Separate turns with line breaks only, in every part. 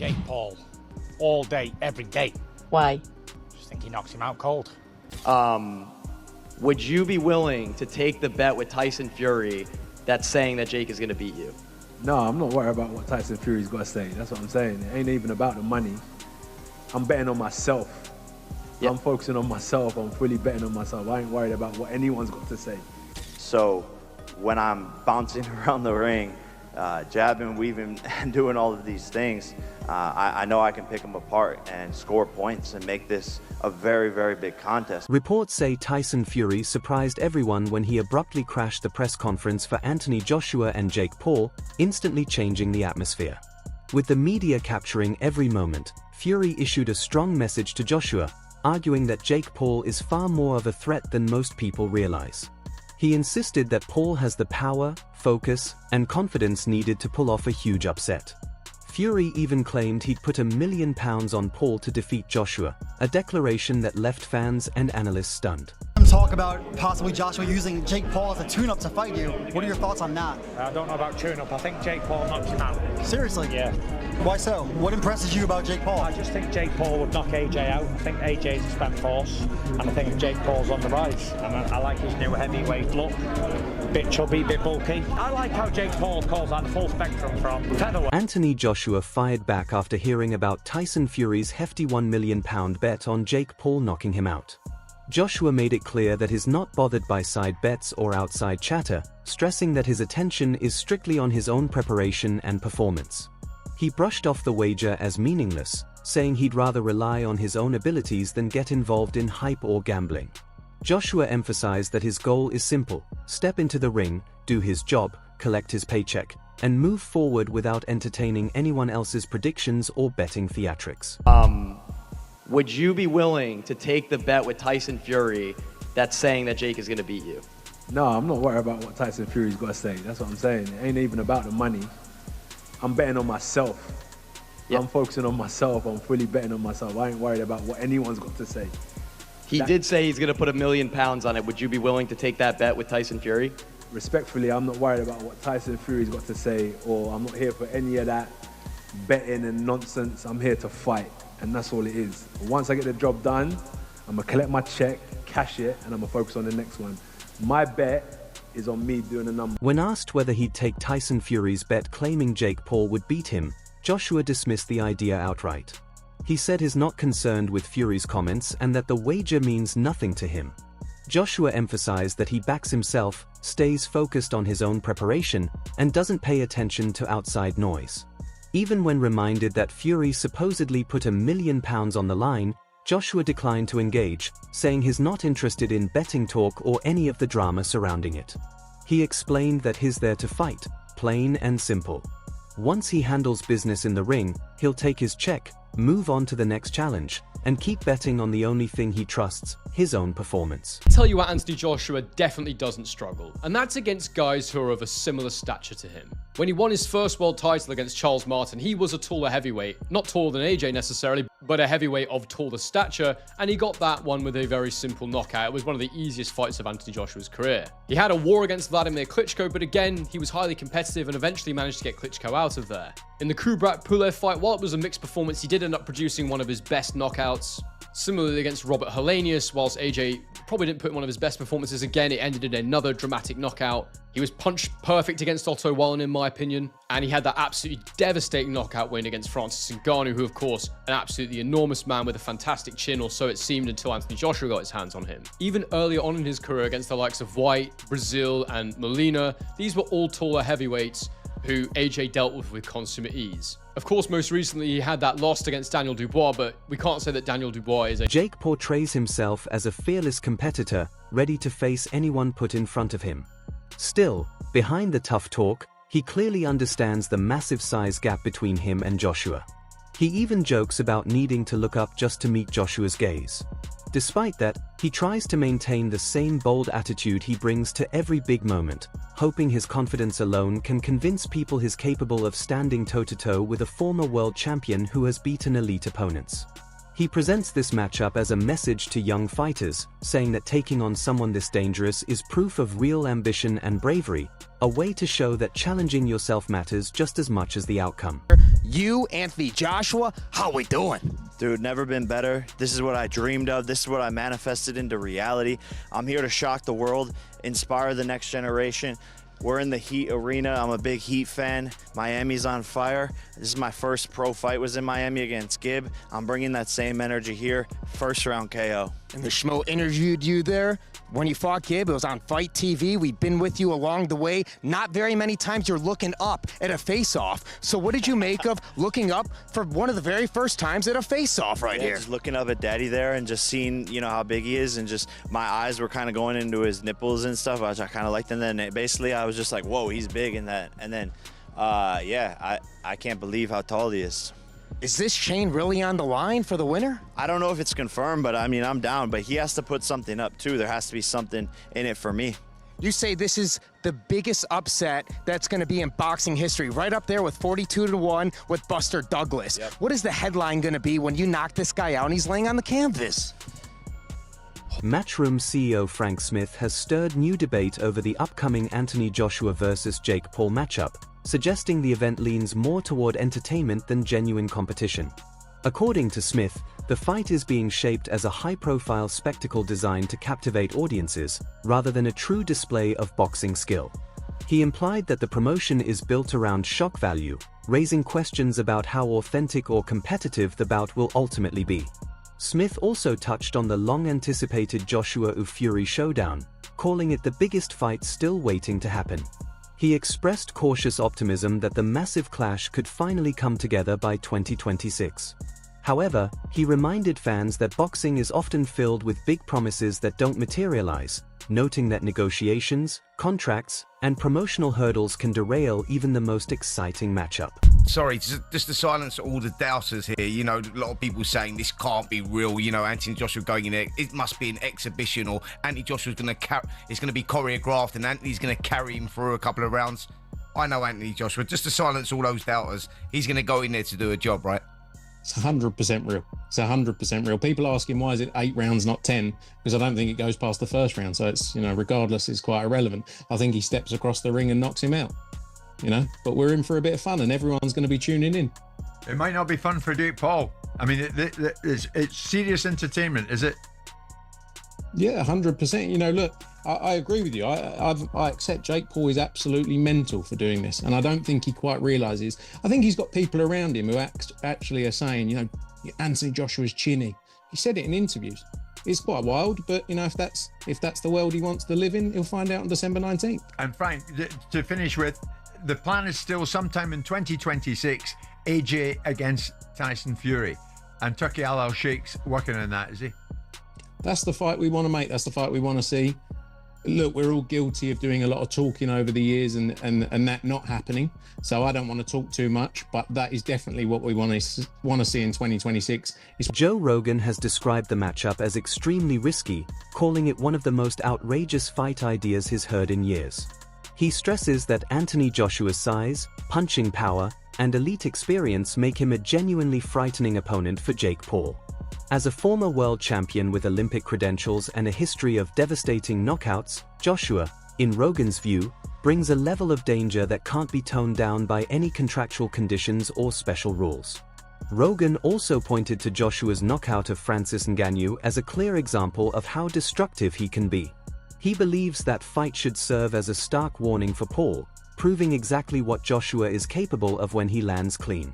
Jake Paul. All day, every day.
Why?
Just think he knocks him out cold.
Would you be willing to take the bet with Tyson Fury that's saying that Jake is going to beat you?
No, I'm not worried about what Tyson Fury's got to say. That's what I'm saying. It ain't even about the money. I'm betting on myself.
Yep.
I'm focusing on myself. I'm fully betting on myself. I ain't worried about what anyone's got to say.
So when I'm bouncing around the ring, jabbing, weaving, and doing all of these things, I know I can pick them apart and score points and make this a very, very big contest.
Reports say Tyson Fury surprised everyone when he abruptly crashed the press conference for Anthony Joshua and Jake Paul, instantly changing the atmosphere. With the media capturing every moment, Fury issued a strong message to Joshua, arguing that Jake Paul is far more of a threat than most people realize. He insisted that Paul has the power, focus, and confidence needed to pull off a huge upset. Fury even claimed he'd put £1 million on Paul to defeat Joshua, a declaration that left fans and analysts stunned.
Talk about possibly Joshua using Jake Paul as a tune-up to fight you. What are your thoughts on that?
I don't know about tune-up. I think Jake Paul knocks him out.
Seriously?
Yeah.
Why so? What impresses you about Jake Paul?
I just think Jake Paul would knock AJ out. I think AJ's a spent force, and I think Jake Paul's on the rise. And I like his new heavyweight look. Bit chubby, bit bulky. I like how Jake Paul calls out the full spectrum from featherweight.
Anthony Joshua fired back after hearing about Tyson Fury's hefty £1 million bet on Jake Paul knocking him out. Joshua made it clear that he's not bothered by side bets or outside chatter, stressing that his attention is strictly on his own preparation and performance. He brushed off the wager as meaningless, saying he'd rather rely on his own abilities than get involved in hype or gambling. Joshua emphasized that his goal is simple: step into the ring, do his job, collect his paycheck, and move forward without entertaining anyone else's predictions or betting theatrics.
Would you be willing to take the bet with Tyson Fury that's saying that Jake is going to beat you?
No, I'm not worried about what Tyson Fury's got to say. That's what I'm saying. It ain't even about the money. I'm betting on myself.
Yep.
I'm focusing on myself. I'm fully betting on myself. I ain't worried about what anyone's got to say.
He did say he's going to put £1 million on it. Would you be willing to take that bet with Tyson Fury?
Respectfully, I'm not worried about what Tyson Fury's got to say, or I'm not here for any of that betting and nonsense. I'm here to fight, and that's all it is. Once I get the job done, I'm gonna collect my check, cash it, and I'm gonna focus on the next one. My bet is on me doing the number.
When asked whether he'd take Tyson Fury's bet claiming Jake Paul would beat him, Joshua dismissed the idea outright. He said he's not concerned with Fury's comments and that the wager means nothing to him. Joshua emphasized that he backs himself, stays focused on his own preparation, and doesn't pay attention to outside noise. Even when reminded that Fury supposedly put £1 million on the line, Joshua declined to engage, saying he's not interested in betting talk or any of the drama surrounding it. He explained that he's there to fight, plain and simple. Once he handles business in the ring, he'll take his check, move on to the next challenge, and keep betting on the only thing he trusts, his own performance.
I tell you what, Anthony Joshua definitely doesn't struggle, and that's against guys who are of a similar stature to him. When he won his first world title against Charles Martin, he was a taller heavyweight, not taller than AJ necessarily, but a heavyweight of taller stature, and he got that one with a very simple knockout. It was one of the easiest fights of Anthony Joshua's career. He had a war against Vladimir Klitschko, but again, he was highly competitive and eventually managed to get Klitschko out of there. In the Kubrat Pulev fight, while it was a mixed performance, he did end up producing one of his best knockouts. Similarly against Robert Helenius, whilst AJ probably didn't put in one of his best performances again, it ended in another dramatic knockout. He was punch perfect against Otto Wallen, in my opinion, and he had that absolutely devastating knockout win against Francis Ngannou, who, of course, an absolutely enormous man with a fantastic chin, or so it seemed until Anthony Joshua got his hands on him. Even earlier on in his career against the likes of White, Brazil, and Molina, these were all taller heavyweights who AJ dealt with consummate ease. Of course, most recently he had that loss against Daniel Dubois, but we can't say that Daniel Dubois is a...
Jake portrays himself as a fearless competitor, ready to face anyone put in front of him. Still, behind the tough talk, he clearly understands the massive size gap between him and Joshua. He even jokes about needing to look up just to meet Joshua's gaze. Despite that, he tries to maintain the same bold attitude he brings to every big moment, hoping his confidence alone can convince people he's capable of standing toe-to-toe with a former world champion who has beaten elite opponents. He presents this matchup as a message to young fighters, saying that taking on someone this dangerous is proof of real ambition and bravery, a way to show that challenging yourself matters just as much as the outcome.
You, Anthony Joshua, how we doing?
Dude, never been better. This is what I dreamed of. This is what I manifested into reality. I'm here to shock the world, inspire the next generation. We're in the Heat arena. I'm a big Heat fan. Miami's on fire. This is my first pro fight, was in Miami against Gibb. I'm bringing that same energy here. First round KO.
And the Schmo interviewed you there when you fought Gibb. It was on Fight TV. We've been with you along the way. Not very many times you're looking up at a face-off. So what did you make of looking up for one of the very first times at a face-off right here?
Just looking up at Daddy there and just seeing, you know, how big he is, and just my eyes were kind of going into his nipples and stuff, which I kind of liked. And then basically I was just like, whoa, he's big in that. And then, yeah, I can't believe how tall he is.
Is this chain really on the line for the winner?
I don't know if it's confirmed, but I mean, I'm down. But he has to put something up too. There has to be something in it for me.
You say this is the biggest upset that's going to be in boxing history, right up there with 42-1 with Buster Douglas.
Yep.
What is the headline going to be when you knock this guy out and he's laying on the canvas?
Matchroom CEO Frank Smith has stirred new debate over the upcoming Anthony Joshua versus Jake Paul matchup, suggesting the event leans more toward entertainment than genuine competition. According to Smith, the fight is being shaped as a high-profile spectacle designed to captivate audiences, rather than a true display of boxing skill. He implied that the promotion is built around shock value, raising questions about how authentic or competitive the bout will ultimately be. Smith also touched on the long-anticipated Joshua Fury showdown, calling it the biggest fight still waiting to happen. He expressed cautious optimism that the massive clash could finally come together by 2026. However, he reminded fans that boxing is often filled with big promises that don't materialize, noting that negotiations, contracts, and promotional hurdles can derail even the most exciting matchup.
Sorry, just to silence all the doubters here. You know, a lot of people saying this can't be real. You know, Anthony Joshua going in there, it must be an exhibition, or Anthony Joshua's it's going to be choreographed and Anthony's going to carry him through a couple of rounds. I know Anthony Joshua. Just to silence all those doubters, he's going to go in there to do a job, right?
It's 100% real. It's 100% real. People asking why is it 8 rounds, not 10? Because I don't think it goes past the first round. So it's, you know, regardless, it's quite irrelevant. I think he steps across the ring and knocks him out. You know, but we're in for a bit of fun and everyone's going to be tuning in.
It might not be fun for Jake Paul. I mean, it's serious entertainment, is it?
Yeah, 100%. You know, look, I agree with you. I accept Jake Paul is absolutely mental for doing this, and I don't think he quite realises. I think he's got people around him who actually are saying, you know, Anthony Joshua's chinny. He said it in interviews. It's quite wild, but you know, if that's the world he wants to live in, he'll find out on December 19th.
And Frank, to finish with, the plan is still sometime in 2026, AJ against Tyson Fury, and Turki Al-Sheikh's working on that, is he?
That's the fight we want to make. That's the fight we want to see. Look, we're all guilty of doing a lot of talking over the years and that not happening. So I don't want to talk too much, but that is definitely what we want to see in 2026.
Joe Rogan has described the matchup as extremely risky, calling it one of the most outrageous fight ideas he's heard in years. He stresses that Anthony Joshua's size, punching power, and elite experience make him a genuinely frightening opponent for Jake Paul. As a former world champion with Olympic credentials and a history of devastating knockouts, Joshua, in Rogan's view, brings a level of danger that can't be toned down by any contractual conditions or special rules. Rogan also pointed to Joshua's knockout of Francis Ngannou as a clear example of how destructive he can be. He believes that fight should serve as a stark warning for Paul, proving exactly what Joshua is capable of when he lands clean.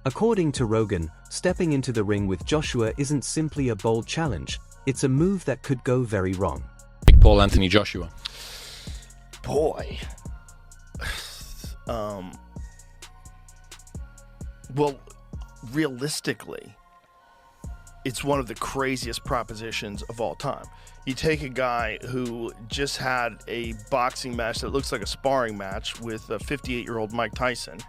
According to Rogan, stepping into the ring with Joshua isn't simply a bold challenge, it's a move that could go very wrong.
Big Paul Anthony Joshua.
Boy. Well, realistically, it's one of the craziest propositions of all time. You take a guy who just had a boxing match that looks like a sparring match with a 58-year-old Mike Tyson,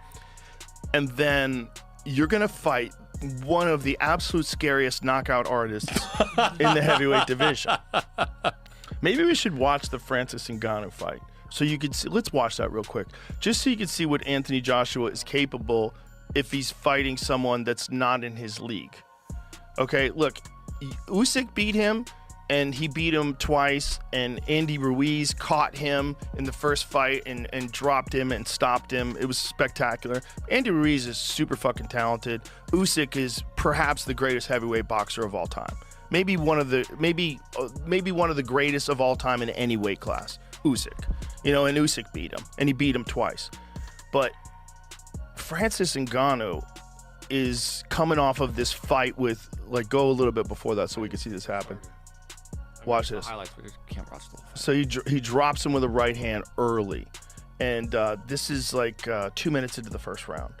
and then you're going to fight one of the absolute scariest knockout artists in the heavyweight division. Maybe we should watch the Francis Ngannou fight so you could see. Let's watch that real quick, just so you can see what Anthony Joshua is capable if he's fighting someone that's not in his league. Okay, look, Usyk beat him, and he beat him twice, and Andy Ruiz caught him in the first fight and dropped him and stopped him. It was spectacular. Andy Ruiz is super fucking talented. Usyk is perhaps the greatest heavyweight boxer of all time. Maybe one of the greatest of all time in any weight class. Usyk. You know, and Usyk beat him, and he beat him twice. But Francis Ngannou is coming off of this fight with, like, go a little bit before that so we can see this happen. Watch this.
Highlights, we can't watch the whole fight.
So he drops him with a right hand early, and this is like 2 minutes into the first round,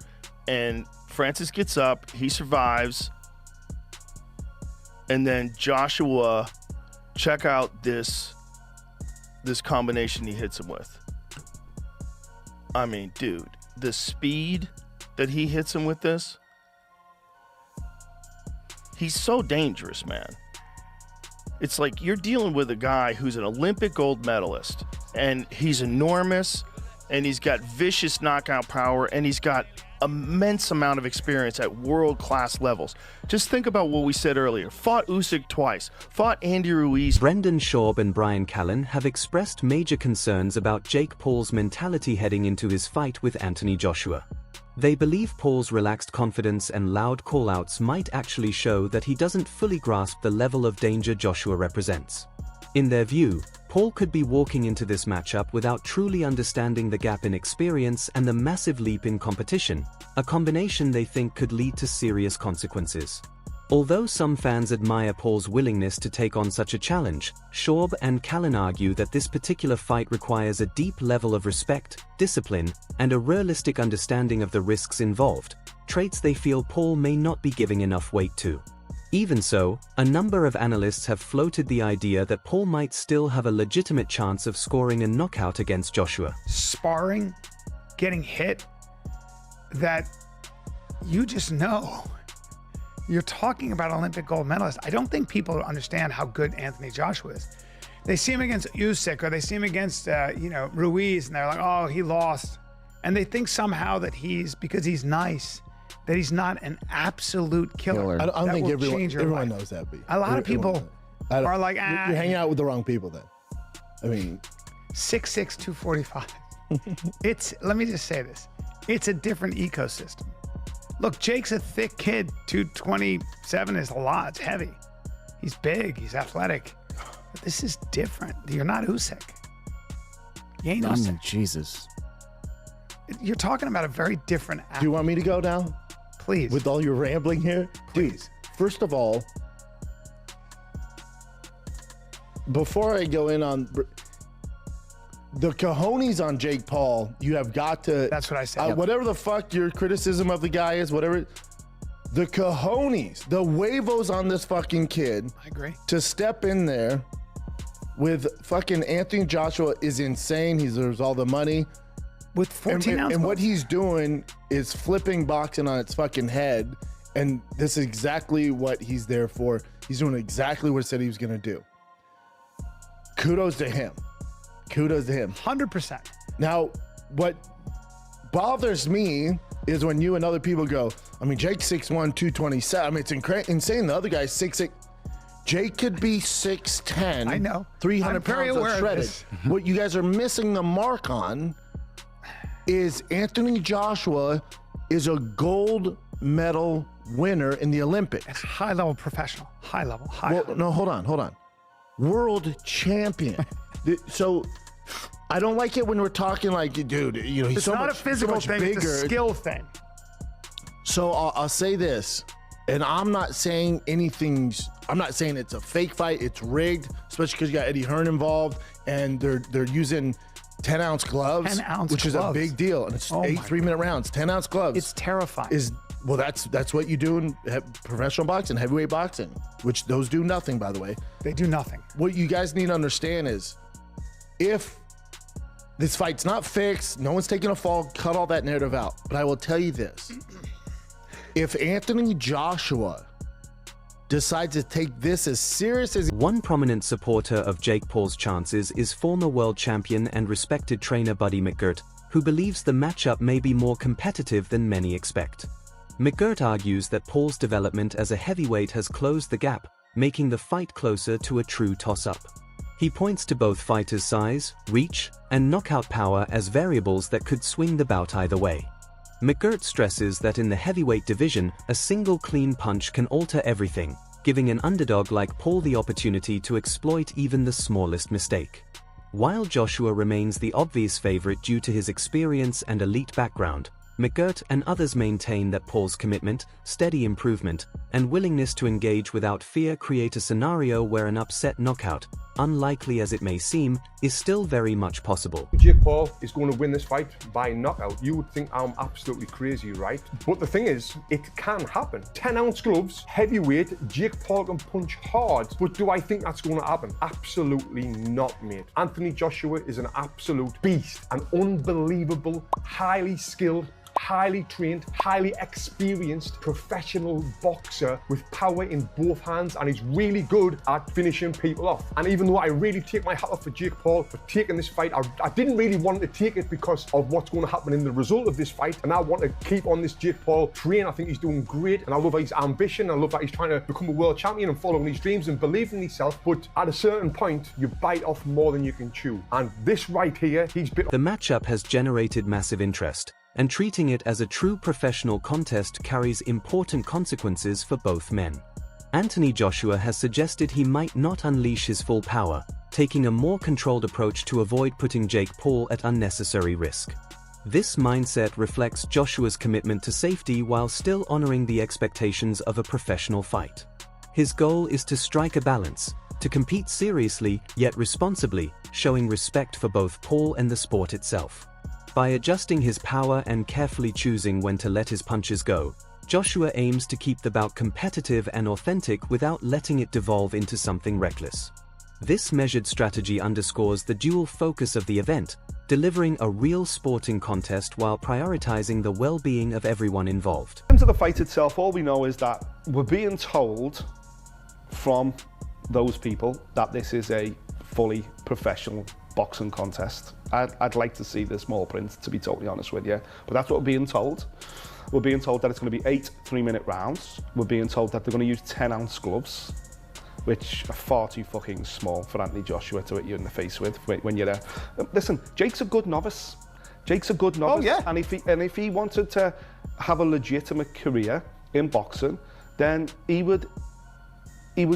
and Francis gets up, he survives, and then Joshua, check out this combination he hits him with. I mean, dude, the speed that he hits him with this, he's so dangerous, man. It's like you're dealing with a guy who's an Olympic gold medalist, and he's enormous, and he's got vicious knockout power, and he's got immense amount of experience at world-class levels. Just think about what we said earlier. Fought Usyk twice, fought Andy Ruiz.
Brendan Schaub and Brian Callen have expressed major concerns about Jake Paul's mentality heading into his fight with Anthony Joshua. They believe Paul's relaxed confidence and loud call-outs might actually show that he doesn't fully grasp the level of danger Joshua represents. In their view, Paul could be walking into this matchup without truly understanding the gap in experience and the massive leap in competition, a combination they think could lead to serious consequences. Although some fans admire Paul's willingness to take on such a challenge, Schaub and Callen argue that this particular fight requires a deep level of respect, discipline, and a realistic understanding of the risks involved, traits they feel Paul may not be giving enough weight to. Even so, a number of analysts have floated the idea that Paul might still have a legitimate chance of scoring a knockout against Joshua.
Sparring, getting hit, that you just know. You're talking about Olympic gold medalist. I don't think people understand how good Anthony Joshua is. They see him against Usyk, or they see him against, Ruiz, and they're like, oh, he lost. And they think somehow that because he's nice, that he's not an absolute killer.
I don't think everyone knows that, B.
A lot of people are like,
You're hanging out with the wrong people then. I mean,
6'6", 245. Let me just say this. It's a different ecosystem. Look, Jake's a thick kid. 227 is a lot. It's heavy. He's big. He's athletic. But this is different. You're not Usyk. You ain't Usyk.
Jesus.
You're talking about a very different athlete.
Do you want me to go now?
Please.
With all your rambling here?
Please.
Dude, first of all, before I go in on the cojones on Jake Paul, you have got to.
That's what I said.
Whatever the fuck your criticism of the guy is, whatever. The cojones, the huevos on this fucking kid.
I agree.
To step in there with fucking Anthony Joshua is insane. He deserves all the money.
With 14 ounces.
And what he's doing is flipping boxing on its fucking head. And this is exactly what he's there for. He's doing exactly what he said he was going to do. Kudos to him. Kudos to him.
100%.
Now, what bothers me is when you and other people go, I mean, Jake's 6'1", 227. I mean, it's insane. The other guy's 6'6". Jake could be 6'10".
I know.
300 pounds of shredded. What you guys are missing the mark on is Anthony Joshua is a gold medal winner in the Olympics.
It's high-level professional. High-level.
No, hold on. World champion. So I don't like it when we're talking like, dude, you know, he's so much bigger.
It's not a physical thing, it's a skill thing.
So I'll say this, and I'm not saying it's a fake fight, it's rigged, especially because you got Eddie Hearn involved, and they're using 10-ounce gloves, which is a big deal, and it's 3-minute rounds, 10-ounce gloves.
It's terrifying.
That's what you do in professional boxing, heavyweight boxing, which those do nothing, by the way.
They do nothing.
What you guys need to understand is, if this fight's not fixed, no one's taking a fall, cut all that narrative out. But I will tell you this. If Anthony Joshua decides to take this as serious as...
One prominent supporter of Jake Paul's chances is former world champion and respected trainer Buddy McGirt, who believes the matchup may be more competitive than many expect. McGirt argues that Paul's development as a heavyweight has closed the gap, making the fight closer to a true toss-up. He points to both fighters' size, reach, and knockout power as variables that could swing the bout either way. McGirt stresses that in the heavyweight division, a single clean punch can alter everything, giving an underdog like Paul the opportunity to exploit even the smallest mistake. While Joshua remains the obvious favorite due to his experience and elite background, McGirt and others maintain that Paul's commitment, steady improvement, and willingness to engage without fear create a scenario where an upset knockout, unlikely as it may seem, is still very much possible.
Jake Paul is going to win this fight by knockout. You would think I'm absolutely crazy, right? But the thing is, it can happen. 10-ounce gloves, heavyweight, Jake Paul can punch hard. But do I think that's going to happen? Absolutely not, mate. Anthony Joshua is an absolute beast, an unbelievable, highly skilled, highly trained, highly experienced professional boxer with power in both hands, and he's really good at finishing people off. And even though I really take my hat off for Jake Paul for taking this fight, I didn't really want to take it because of what's going to happen in the result of this fight, and I want to keep on this Jake Paul train. I think he's doing great, and I love his ambition. I love that he's trying to become a world champion and following his dreams and believing in himself. But at a certain point, you bite off more than you can chew. And this right here, he's bit.
The matchup has generated massive interest, and treating it as a true professional contest carries important consequences for both men. Anthony Joshua has suggested he might not unleash his full power, taking a more controlled approach to avoid putting Jake Paul at unnecessary risk. This mindset reflects Joshua's commitment to safety while still honoring the expectations of a professional fight. His goal is to strike a balance, to compete seriously yet responsibly, showing respect for both Paul and the sport itself. By adjusting his power and carefully choosing when to let his punches go, Joshua aims to keep the bout competitive and authentic without letting it devolve into something reckless. This measured strategy underscores the dual focus of the event, delivering a real sporting contest while prioritizing the well-being of everyone involved.
In terms of the fight itself, all we know is that we're being told from those people that this is a fully professional boxing contest. I'd like to see the small print, to be totally honest with you, but that's what we're being told. We're being told that it's going to be 8 3-minute rounds. We're being told that they're going to use 10-ounce gloves, which are far too fucking small for Anthony Joshua to hit you in the face with when you're there. Listen, Jake's a good novice. Jake's a good novice.
Oh, yeah.
And if he wanted to have a legitimate career in boxing, then he would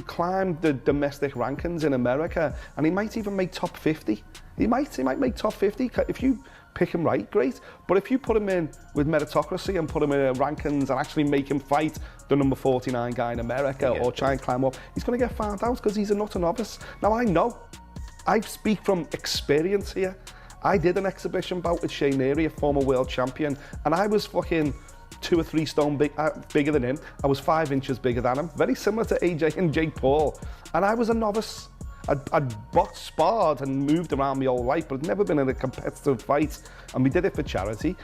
climb the domestic rankings in America, and he might even make top 50. He might make top 50 if you pick him right, great. But if you put him in with meritocracy and put him in rankings and actually make him fight the number 49 guy in America or try and climb up, he's going to get found out because he's a nutter novice. Now I speak from experience here. I did an exhibition bout with Shane Neary, a former world champion, and I was fucking 2 or 3 stone bigger than him. I was 5 inches bigger than him, very similar to AJ and Jake Paul. And I was a novice. I'd boxed, sparred and moved around my whole life, but I'd never been in a competitive fight. And we did it for charity.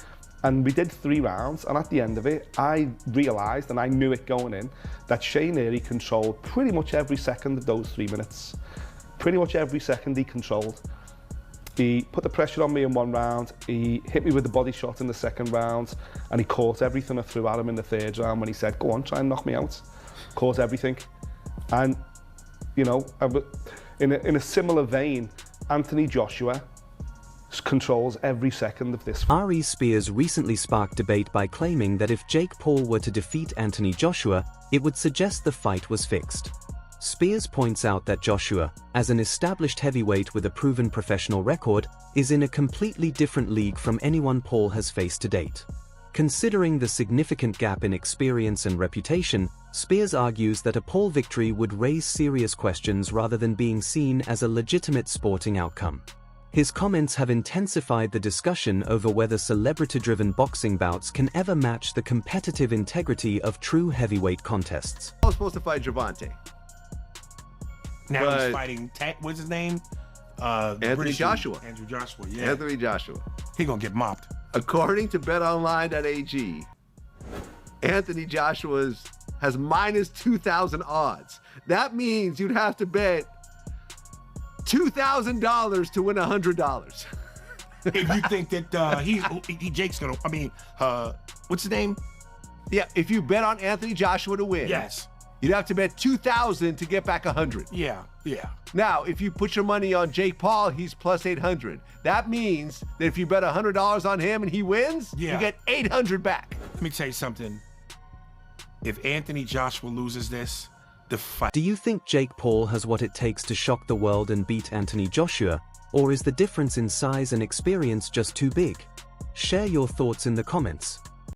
And we did 3 rounds. And at the end of it, I realised, and I knew it going in, that Shane Neary controlled pretty much every second of those 3 minutes. Pretty much every second he controlled. He put the pressure on me in 1 round, he hit me with the body shot in the 2nd round, and he caught everything I threw at him in the 3rd round when he said, go on, try and knock me out. Caught everything. And, you know, in a similar vein, Anthony Joshua controls every second of this.
Ari Spears recently sparked debate by claiming that if Jake Paul were to defeat Anthony Joshua, it would suggest the fight was fixed. Spears points out that Joshua, as an established heavyweight with a proven professional record, is in a completely different league from anyone Paul has faced to date. Considering the significant gap in experience and reputation, Spears argues that a Paul victory would raise serious questions rather than being seen as a legitimate sporting outcome. His comments have intensified the discussion over whether celebrity-driven boxing bouts can ever match the competitive integrity of true heavyweight contests.
I was supposed to fight Gervonta.
Now he's fighting, what's his name?
Anthony Joshua.
Andrew Joshua, yeah.
Anthony Joshua.
He gonna get mopped.
According to betonline.ag, Anthony Joshua has minus 2,000 odds. That means you'd have to bet $2,000 to win $100.
If you think that Jake's gonna, what's his name?
Yeah, if you bet on Anthony Joshua to win.
Yes.
You'd have to bet 2,000 to get back 100.
Yeah.
Now, if you put your money on Jake Paul, he's plus 800. That means that if you bet $100 on him and he wins, you get 800 back.
Let me tell you something. If Anthony Joshua loses this, the fight.
Do you think Jake Paul has what it takes to shock the world and beat Anthony Joshua, or is the difference in size and experience just too big? Share your thoughts in the comments.